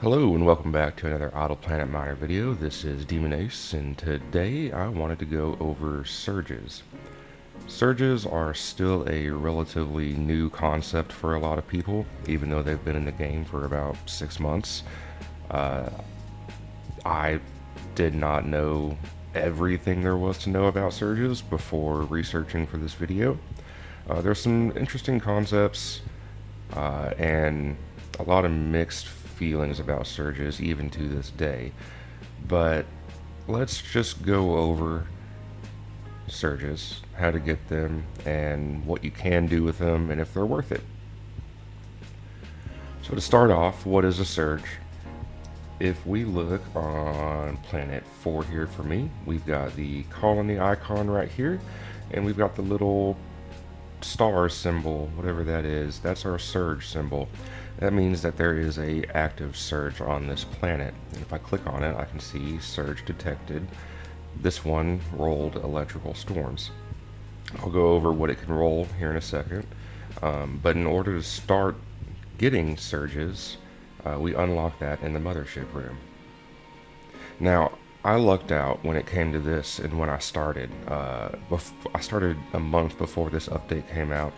Hello and welcome back to another Idle Planet Miner video. This is Demon Ace, and today I wanted to go over surges. Surges are still a relatively new concept for a lot of people, even though they've been in the game for about 6 months. I did not know everything there was to know about surges before researching for this video. There's some interesting concepts and a lot of mixed feelings about surges even to this day. But let's just go over surges, how to get them, and what you can do with them, and if they're worth it. So to start off, what is a surge? If we look on planet 4 here for me, we've got the colony icon right here, and we've got the little star symbol, whatever that is. That's our surge symbol. That means that there is a active surge on this planet. And if I click on it, I can see surge detected. This one rolled electrical storms. I'll go over what it can roll here in a second. But in order to start getting surges, we unlock that in the mothership room. Now, I lucked out when it came to this, and when I started. I started a month before this update came out,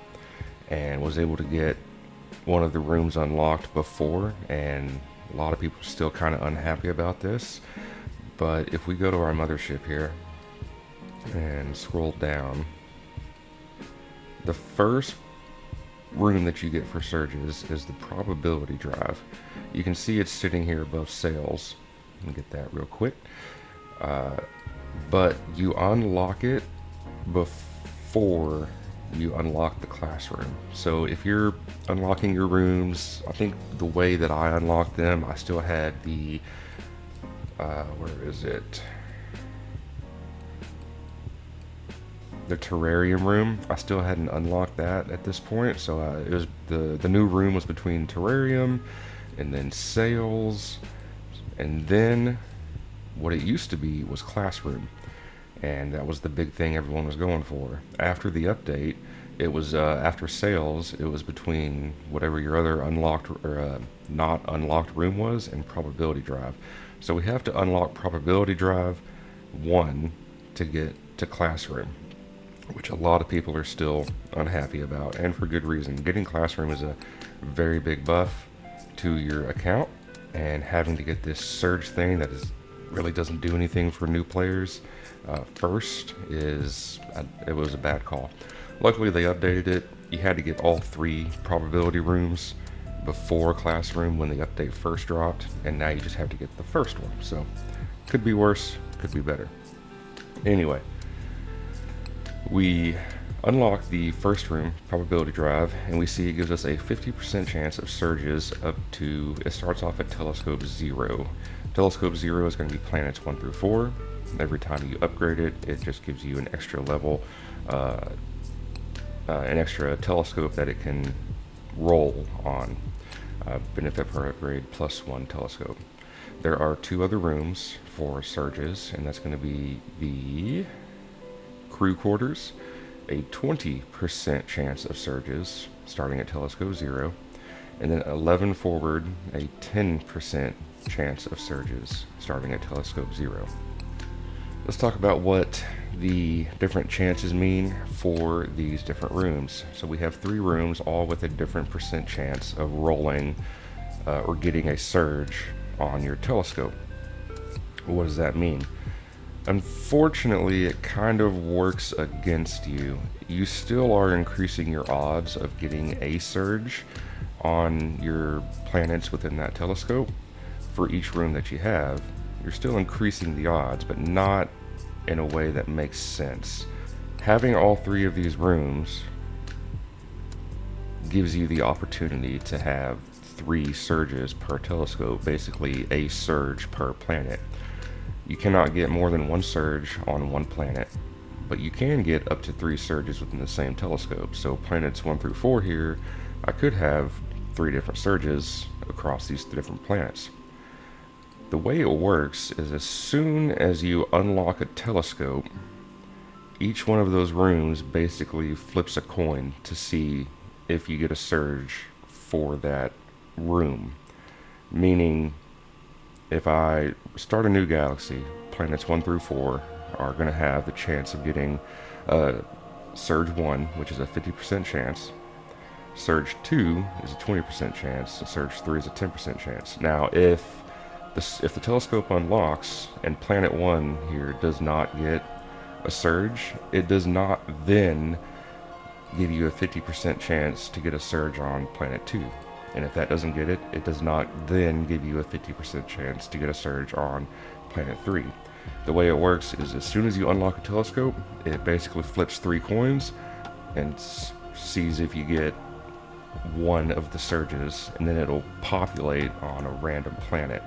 and was able to get one of the rooms unlocked before, and a lot of people are still kind of unhappy about this. But if we go to our mothership here and scroll down, the first room that you get for surges is the probability drive. You can see it's sitting here above sales. Let me get that real quick. But you unlock it before you unlock the classroom. So if you're unlocking your rooms, I think the way that I unlocked them, I still had the where is it? The terrarium room. I still hadn't unlocked that at this point, so it was the new room was between terrarium and then sales, and then what it used to be was classroom, and that was the big thing everyone was going for. After the update, it was after sales, it was between whatever your other unlocked or not unlocked room was and probability drive. So we have to unlock probability drive 1 to get to classroom, which a lot of people are still unhappy about, and for good reason. Getting classroom is a very big buff to your account, and having to get this surge thing that really doesn't do anything for new players first it was a bad call. Luckily they updated it. You had to get all 3 probability rooms before classroom when the update first dropped, and now you just have to get the first one. So could be worse, could be better. Anyway, we unlock the first room, probability drive, and we see it gives us a 50% chance of surges up to, it starts off at telescope 0. Telescope 0 is going to be planets 1 through 4. Every time you upgrade it, it just gives you an extra level, an extra telescope that it can roll on. Benefit per upgrade +1 telescope. There are 2 other rooms for surges, and that's going to be the crew quarters, a 20% chance of surges starting at telescope 0, and then 11 forward, a 10% chance of surges starting at telescope 0. Let's talk about what the different chances mean for these different rooms. So we have 3 rooms, all with a different percent chance of rolling or getting a surge on your telescope. What does that mean? Unfortunately, it kind of works against you. You still are increasing your odds of getting a surge on your planets within that telescope. For each room that you have, you're still increasing the odds, but not in a way that makes sense. Having all 3 of these rooms gives you the opportunity to have 3 surges per telescope, basically a surge per planet. You cannot get more than 1 surge on 1 planet, but you can get up to 3 surges within the same telescope. So planets 1 through 4 here, I could have 3 different surges across these different planets. The way it works is as soon as you unlock a telescope, each one of those rooms basically flips a coin to see if you get a surge for that room. Meaning if I start a new galaxy, planets 1 through 4 are going to have the chance of getting Surge 1, which is a 50% chance. Surge 2 is a 20% chance. And Surge 3 is a 10% chance. Now, if the telescope unlocks and Planet 1 here does not get a surge, it does not then give you a 50% chance to get a surge on Planet 2. And if that doesn't get it, it does not then give you a 50% chance to get a surge on Planet 3. The way it works is as soon as you unlock a telescope, it basically flips 3 coins and sees if you get one of the surges, and then it'll populate on a random planet.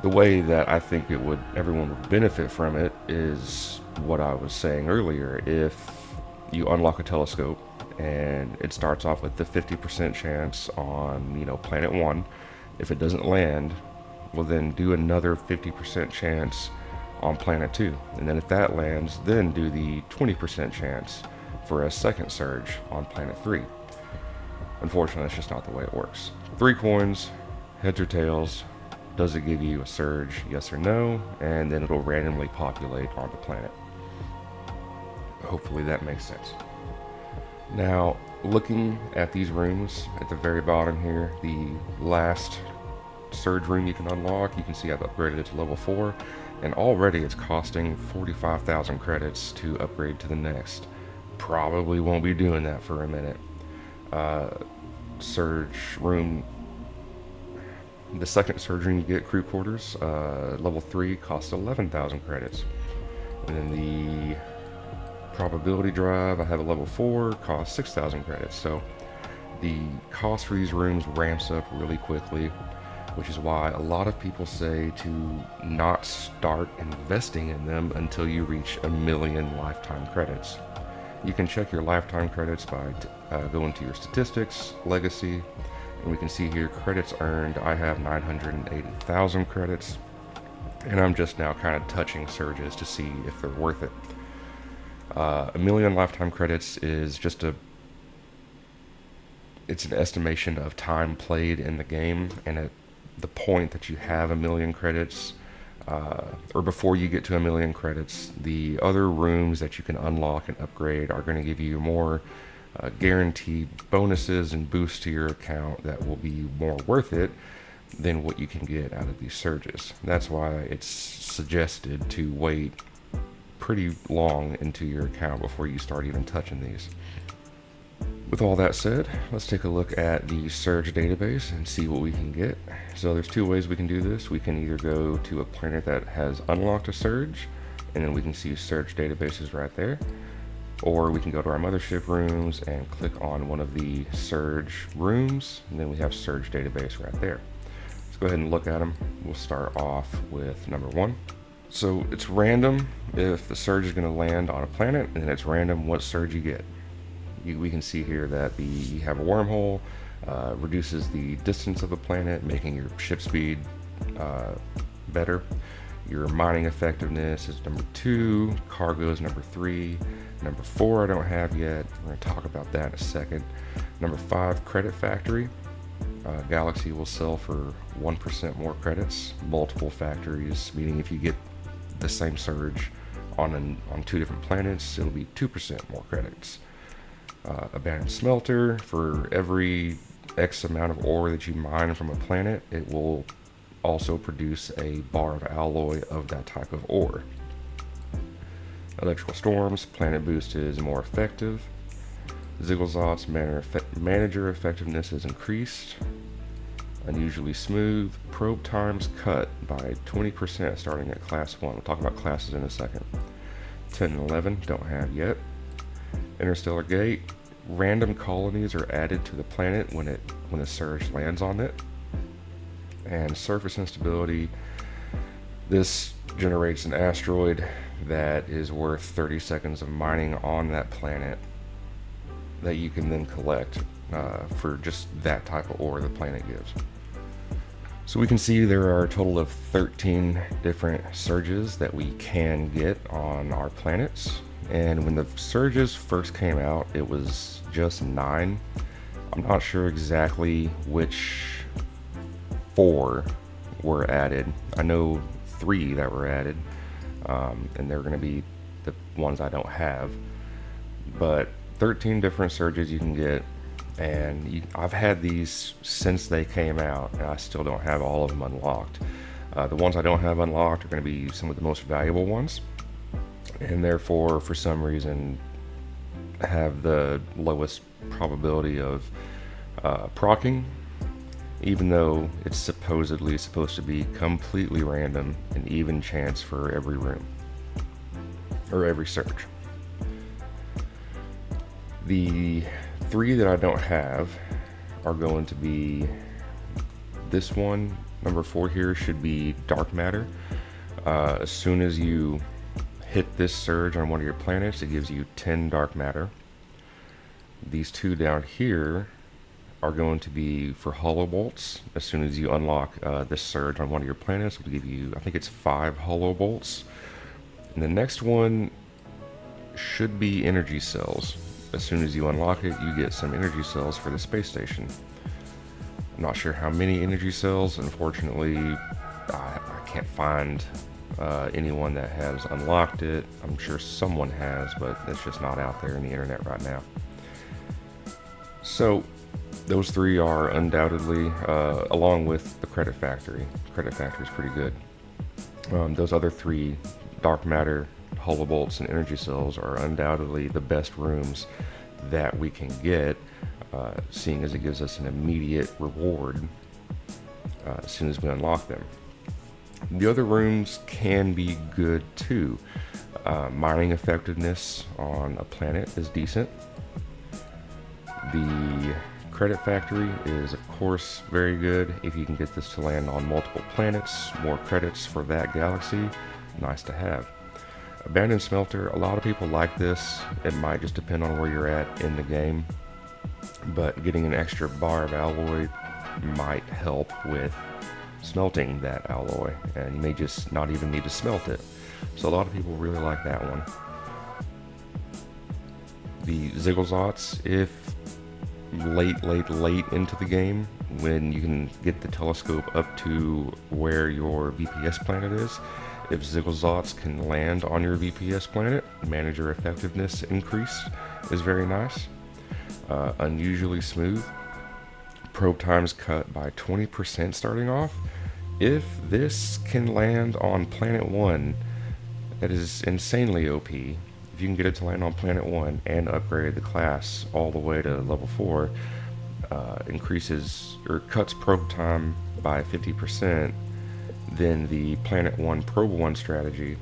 The way that I think everyone would benefit from it is what I was saying earlier. If you unlock a telescope and it starts off with the 50% chance on, Planet 1, if it doesn't land, well then do another 50% chance on Planet 2. And then if that lands, then do the 20% chance for a second surge on Planet 3. Unfortunately, that's just not the way it works. 3 coins, heads or tails. Does it give you a surge, yes or no? And then it'll randomly populate on the planet. Hopefully that makes sense. Now, looking at these rooms at the very bottom here, the last surge room you can unlock, you can see I've upgraded it to level 4, and already it's costing 45,000 credits to upgrade to the next. Probably won't be doing that for a minute. Surge room, the second surge room you get, crew quarters, level 3 costs 11,000 credits. And then the probability drive, I have a level 4, costs 6,000 credits. So the cost for these rooms ramps up really quickly, which is why a lot of people say to not start investing in them until you reach 1 million lifetime credits. You can check your lifetime credits by going to your statistics, legacy, and we can see here credits earned. I have 980,000 credits, and I'm just now kind of touching surges to see if they're worth it. 1 million lifetime credits is just it's an estimation of time played in the game, and at the point that you have 1 million credits, or before you get to 1 million credits, the other rooms that you can unlock and upgrade are going to give you more guaranteed bonuses and boosts to your account that will be more worth it than what you can get out of these surges. That's why it's suggested to wait pretty long into your account before you start even touching these. With all that said, let's take a look at the surge database and see what we can get. So there's 2 ways we can do this. We can either go to a planet that has unlocked a surge, and then we can see surge databases right there. Or we can go to our mothership rooms and click on one of the surge rooms, and then we have surge database right there. Let's go ahead and look at them. We'll start off with number 1. So it's random if the surge is going to land on a planet, and then it's random what surge you get. We can see here that you have a wormhole, reduces the distance of the planet, making your ship speed better. Your mining effectiveness is number 2, cargo is number 3, number 4 I don't have yet, we're going to talk about that in a second. Number 5, credit factory. Galaxy will sell for 1% more credits, multiple factories, meaning if you get the same surge on 2 different planets, it'll be 2% more credits. Abandoned smelter, for every X amount of ore that you mine from a planet, it will also produce a bar of alloy of that type of ore. Electrical storms, planet boost is more effective. Zigglezot's manager effectiveness is increased. Unusually smooth, probe times cut by 20% starting at class 1. We'll talk about classes in a second. 10 and 11 don't have yet. Interstellar gate, random colonies are added to the planet when a surge lands on it. And surface instability, this generates an asteroid that is worth 30 seconds of mining on that planet that you can then collect for just that type of ore the planet gives. So we can see there are a total of 13 different surges that we can get on our planets. And when the surges first came out, it was just 9. I'm not sure exactly which 4 were added. I know 3 that were added, and they're going to be the ones I don't have. But 13 different surges you can get, and I've had these since they came out, and I still don't have all of them unlocked. The ones I don't have unlocked are going to be some of the most valuable ones, and therefore, for some reason, have the lowest probability of proccing, even though it's supposedly supposed to be completely random and even chance for every room or every search. The 3 that I don't have are going to be this one. Number 4 here should be dark matter. As soon as you hit this surge on one of your planets, it gives you 10 dark matter. These 2 down here are going to be for hollow bolts. As soon as you unlock this surge on one of your planets, it'll give you, I think it's 5 hollow bolts. And the next one should be energy cells. As soon as you unlock it, you get some energy cells for the space station. I'm not sure how many energy cells. Unfortunately, I can't find anyone that has unlocked it. I'm sure someone has, but it's just not out there in the internet right now. So those 3 are undoubtedly, along with the Credit Factory. Credit Factory is pretty good. Those other 3, dark matter, hollow bolts, and energy cells, are undoubtedly the best rooms that we can get, seeing as it gives us an immediate reward as soon as we unlock them. The other rooms can be good too. Mining effectiveness on a planet is decent. The Credit Factory is, of course, very good. If you can get this to land on multiple planets, more credits for that galaxy, nice to have. Abandoned Smelter, a lot of people like this. It might just depend on where you're at in the game, but getting an extra bar of alloy might help with smelting that alloy, and you may just not even need to smelt it. So a lot of people really like that one. The Zigglezauts, if late into the game, when you can get the telescope up to where your VPS planet is, if Zigglezauts can land on your VPS planet, manager effectiveness increase is very nice. Unusually smooth. Probe times cut by 20% starting off. If this can land on planet 1, that is insanely OP. If you can get it to land on planet 1 and upgrade the class all the way to level 4, increases or cuts probe time by 50%, then the planet 1 probe 1 strategy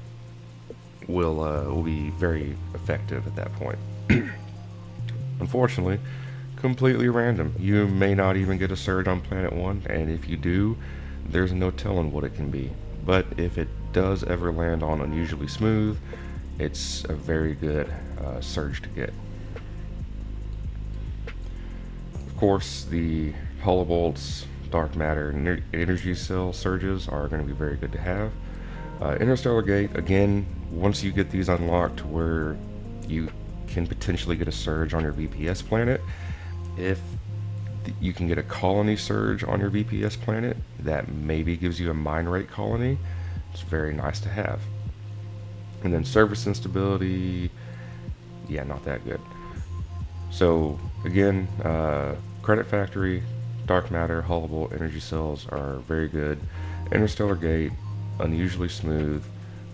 will be very effective at that point. Unfortunately, completely random. You may not even get a surge on planet 1, and if you do, there's no telling what it can be. But if it does ever land on unusually smooth, it's a very good surge to get. Of course, the hollow bolts, dark matter, and energy cell surges are going to be very good to have. Interstellar Gate, again, once you get these unlocked where you can potentially get a surge on your VPS planet, if you can get a colony surge on your VPS planet that maybe gives you a mine rate colony, it's very nice to have. And then service instability, yeah, not that good. So again, Credit Factory, dark matter, hollow bolt, energy cells are very good. Interstellar Gate, unusually smooth.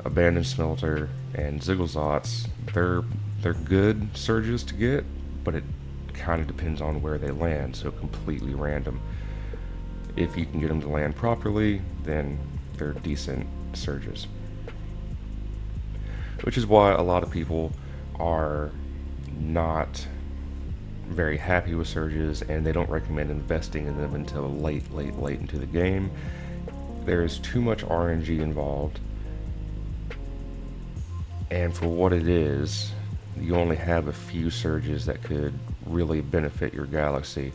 Abandoned Smelter and Zigglezauts, they're good surges to get, but it kind of depends on where they land, so completely random. If you can get them to land properly, then they're decent surges. Which is why a lot of people are not very happy with surges, and they don't recommend investing in them until late into the game. There's too much RNG involved, and for what it is, you only have a few surges that could really benefit your galaxy.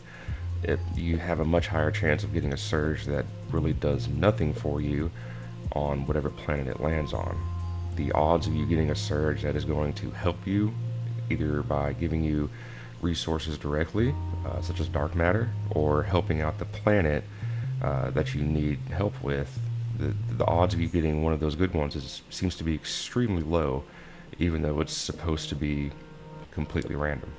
You have a much higher chance of getting a surge that really does nothing for you on whatever planet it lands on. The odds of you getting a surge that is going to help you, either by giving you resources directly, such as dark matter, or helping out the planet that you need help with, the odds of you getting one of those good ones seems to be extremely low, even though it's supposed to be completely random.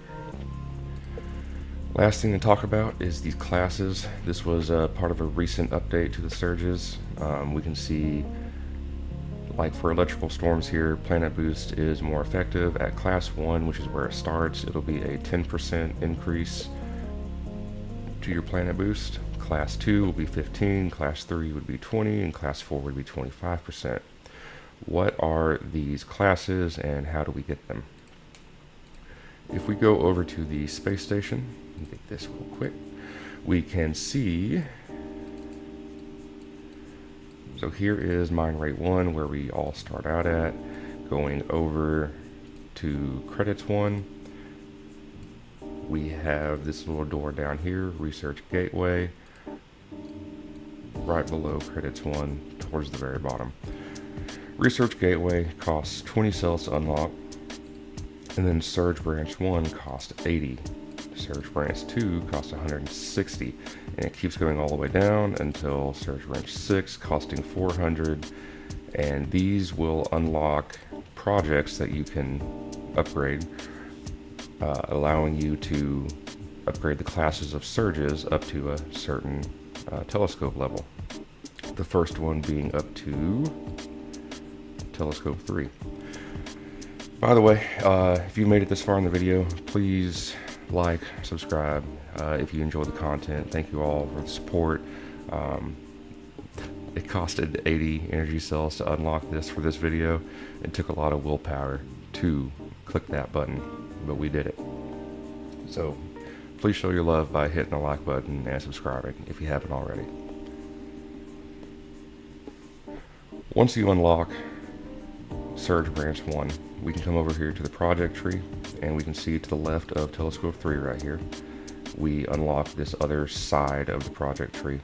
Last thing to talk about is these classes. This was part of a recent update to the surges. We can see, like for electrical storms here, Planet Boost is more effective at class 1, which is where it starts. It'll be a 10% increase to your Planet Boost. Class 2 will be 15, class 3 would be 20, and class 4 would be 25%. What are these classes and how do we get them? If we go over to the space station, let me get this real quick, we can see, so here is mine rate 1, where we all start out at. Going over to credits 1, we have this little door down here, research gateway, right below credits 1 towards the very bottom. Research gateway costs 20 cells to unlock, and then Surge Branch 1 costs 80. Surge Branch 2 costs 160, and it keeps going all the way down until Surge Branch 6 costing 400, and these will unlock projects that you can upgrade, allowing you to upgrade the classes of surges up to a certain telescope level. The first one being up to telescope 3. By the way, if you made it this far in the video, please like, subscribe if you enjoy the content. Thank you all for the support. It costed 80 energy cells to unlock this for this video. It took a lot of willpower to click that button, but we did it. So please show your love by hitting the like button and subscribing if you haven't already. Once you unlock Surge Branch 1, we can come over here to the project tree, and we can see to the left of telescope 3 right here, we unlock this other side of the project tree.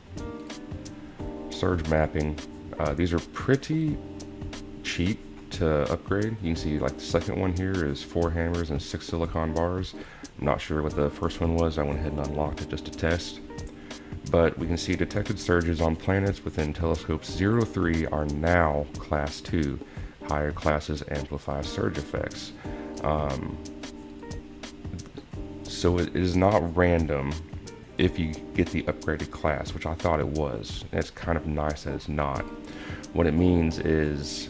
Surge mapping, these are pretty cheap to upgrade. You can see like the second one here is 4 hammers and 6 silicon bars. I'm not sure what the first one was. I went ahead and unlocked it just to test. But we can see detected surges on planets within telescopes 0-3 are now class 2. Higher classes amplify surge effects. So it is not random if you get the upgraded class, which I thought it was. It's kind of nice that it's not. What it means is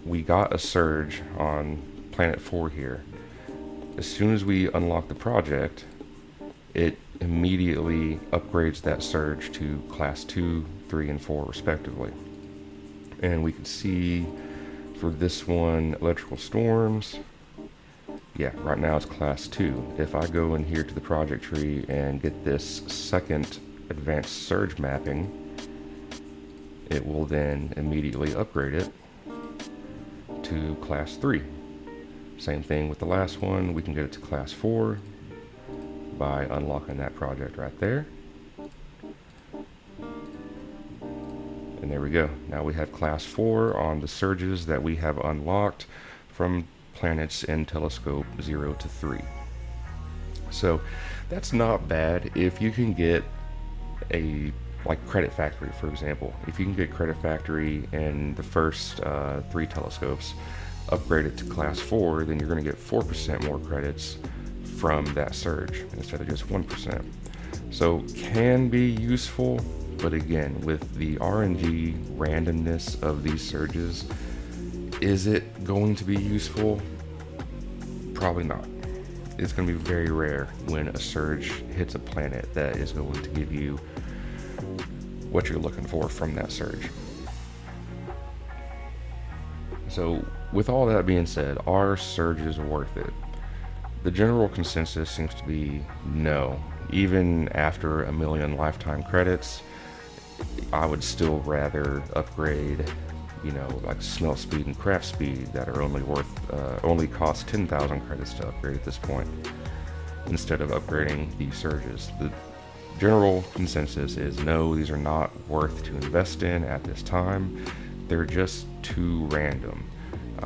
we got a surge on planet 4 here. As soon as we unlock the project, it immediately upgrades that surge to class 2, 3, and 4 respectively. And we can see for this one, electrical storms, yeah, right now it's class 2. If I go in here to the project tree and get this second advanced surge mapping, it will then immediately upgrade it to class 3. Same thing with the last one, we can get it to class 4 by unlocking that project right there. And there we go. Now we have class 4 on the surges that we have unlocked from planets in telescope 0-3. So that's not bad if you can get a, like Credit Factory, for example. If you can get Credit Factory in the first 3 telescopes, upgrade it to class 4, then you're going to get 4% more credits from that surge instead of just 1%. So can be useful. But again, with the RNG randomness of these surges, is it going to be useful? Probably not. It's going to be very rare when a surge hits a planet that is going to give you what you're looking for from that surge. So with all that being said, are surges worth it? The general consensus seems to be no. Even after 1 million lifetime credits, I would still rather upgrade, like smelt speed and craft speed that are only cost 10,000 credits to upgrade at this point, instead of upgrading these surges. The general consensus is no, these are not worth to invest in at this time. They're just too random.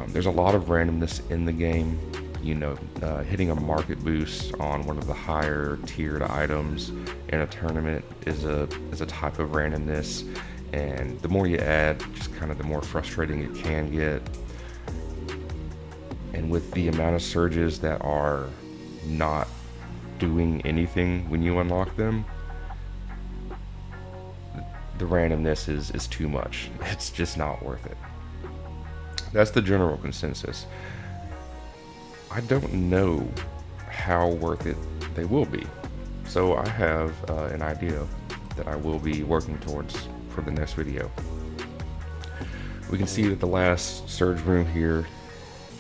There's a lot of randomness in the game. hitting a market boost on one of the higher tiered items in a tournament is a type of randomness, and the more you add, just kind of the more frustrating it can get. And with the amount of surges that are not doing anything when you unlock them, the randomness is too much. It's just not worth it. That's the general consensus. I don't know how worth it they will be. So I have an idea that I will be working towards for the next video. We can see that the last surge room here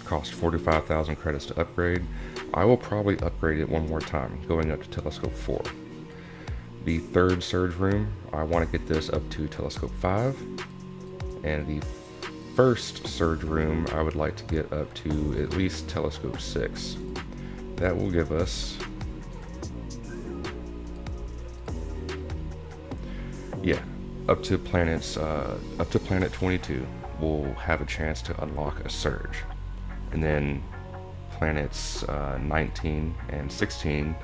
cost 45,000 credits to upgrade. I will probably upgrade it one more time, going up to Telescope 4. The third surge room, I want to get this up to Telescope 5. And the first surge room, I would like to get up to at least Telescope 6. That will give us, up to planet 22, we'll have a chance to unlock a surge. And then planets 19 and 16,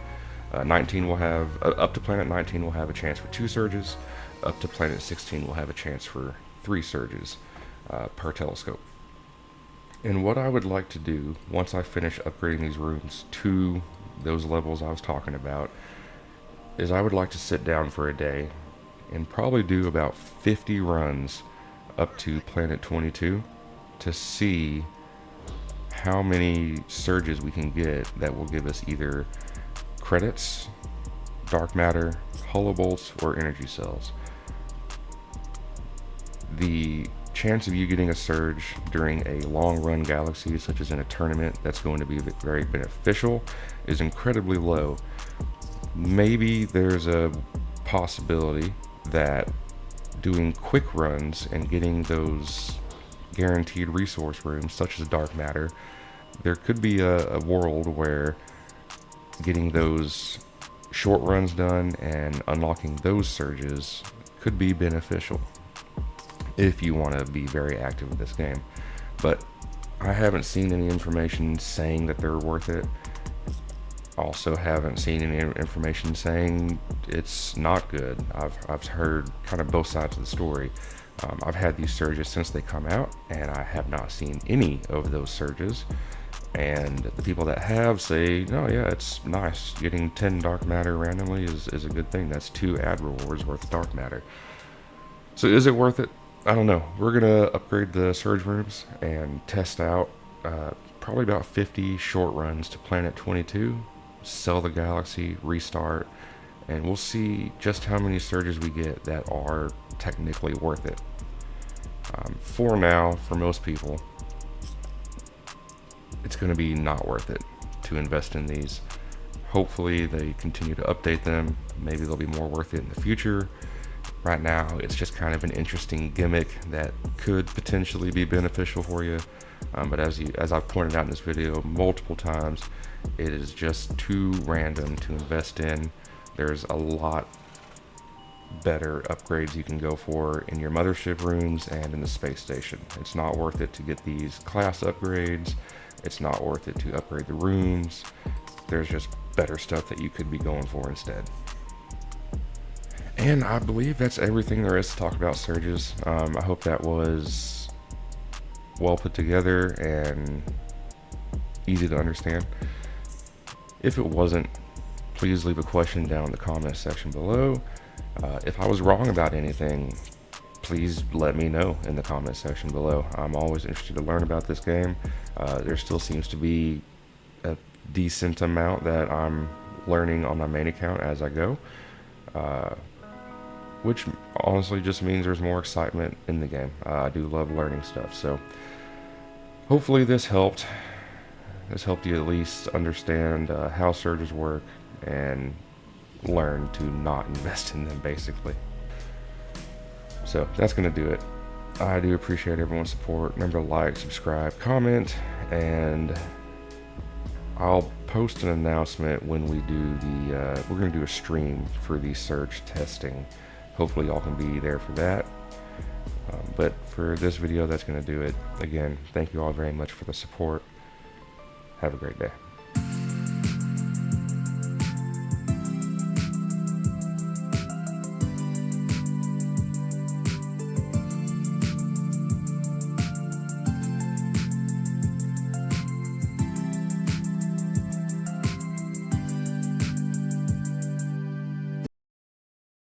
19 will have, up to planet 19 will have a chance for 2 surges, up to planet 16 will have a chance for 3 surges per telescope. And what I would like to do, once I finish upgrading these rooms to those levels I was talking about, is I would like to sit down for a day and probably do about 50 runs up to planet 22 to see how many surges we can get that will give us either credits, dark matter, hollow bolts, or energy cells. The chance of you getting a surge during a long run galaxy, such as in a tournament that's going to be very beneficial, is incredibly low. Maybe there's a possibility that doing quick runs and getting those guaranteed resource rooms, such as dark matter, there could be a world where getting those short runs done and unlocking those surges could be beneficial if you want to be very active with this game. But I haven't seen any information saying that they're worth it. Also haven't seen any information saying it's not good. I've heard kind of both sides of the story. I've had these surges since they come out, and I have not seen any of those surges. And the people that have say, no, yeah, it's nice. Getting 10 dark matter randomly is a good thing. That's 2 ad rewards worth of dark matter. So is it worth it? I don't know. We're going to upgrade the surge rooms and test out probably about 50 short runs to planet 22, sell the galaxy, restart, and we'll see just how many surges we get that are technically worth it. For now, for most people, it's going to be not worth it to invest in these. Hopefully they continue to update them. Maybe they'll be more worth it in the future. Right now, it's just kind of an interesting gimmick that could potentially be beneficial for you. But as I've pointed out in this video multiple times, it is just too random to invest in. There's a lot better upgrades you can go for in your mothership rooms and in the space station. It's not worth it to get these class upgrades. It's not worth it to upgrade the rooms. There's just better stuff that you could be going for instead. And I believe that's everything there is to talk about surges. I hope that was well put together and easy to understand. If it wasn't, please leave a question down in the comment section below. If I was wrong about anything, please let me know in the comment section below. I'm always interested to learn about this game. There still seems to be a decent amount that I'm learning on my main account as I go, which honestly just means there's more excitement in the game. I do love learning stuff, so hopefully this helped. This helped you at least understand how surges work and learn to not invest in them, basically. So that's going to do it. I do appreciate everyone's support. Remember to like, subscribe, comment, and I'll post an announcement when we do the, we're going to do a stream for the surge testing. Hopefully y'all can be there for that. But for this video, that's going to do it. Again, thank you all very much for the support. Have a great day.